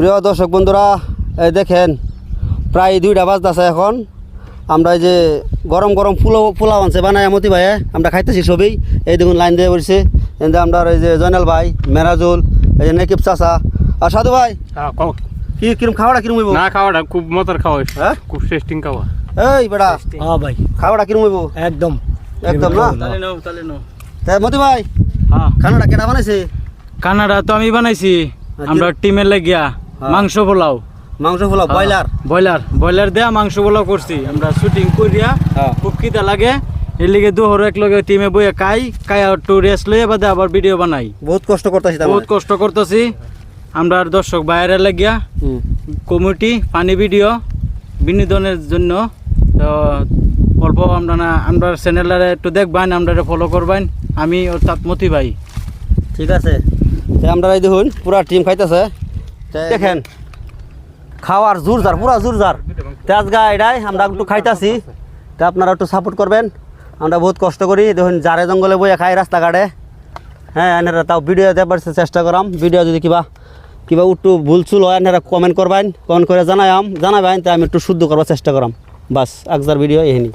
প্রিয় দর্শক বন্ধুরা, এই দেখেন প্রায় 2টা বাজতেছে এখন। আমরা এই যে গরম গরম পোলাও আনছে বানায় মতি ভাইয়ে, আমরা খাইতেছি সবই। এই দেখুন লাইন দিয়ে বলছে আমরা এই যে জয়নাল ভাই, মেরাজুল, এই যে নেকিব চাচা আর সাধু ভাই। কিরম খাওয়াটা কিরম হইব? না খাওয়াটা খুব মজার খাওয়া, হ্যাঁ খুব টেস্টিং খাওয়া। এই বেটা হ্যাঁ ভাই, খাওয়াটা কিরম হইব? একদম একদম না? তাহলে নাও তাই মতি ভাই, হ্যাঁ, খানাটা কেটা বানাইছে? কানাডা তো আমি বানাইছি, আমরা টিমের লাগিয়া মাংস পোলাও। মাংস পোলাও ব্রয়লার দেয়া মাংস পোলাও করছি আমরা শুটিং করিয়া। খুব খিদা লাগে, এর লিগে দুহর এক লগে টিমে বইয়া খাই একটু রেস্ট লইয়া বাদে আবার ভিডিও বানাই। বহুত কষ্ট করতেছি, বহুত কষ্ট করতেছি আমরা দর্শক বাইরে লাগিয়া। কমিটি পানি ভিডিও বিনোদনের জন্য তো অল্প আমরা চ্যানেলটা একটু দেখবেন, আমরা ফলো করবেন। আমি অর্থাৎ মতি ভাই। ঠিক আছে, আমরা এই দেখুন পুরা টিম খাইতেছে। দেখেন খাওয়ার জোরজার, পুরা জোরজার তেজ গা এটাই আমরা একটু খাইতেছি। তা আপনারা একটু সাপোর্ট করবেন, আমরা বহুত কষ্ট করি। দেখুন জারে জঙ্গলে বইয়া খাই রাস্তাঘাটে। হ্যাঁ, এনারা তাও ভিডিও দেবার চেষ্টা করাম। ভিডিও যদি কিবা একটু ভুলচুল হয় এনারা কমেন্ট করবেন, কমেন্ট করে জানাবেন, তাই আমি একটু শুদ্ধ করবার চেষ্টা করাম। বাস আজকের ভিডিও এখানে।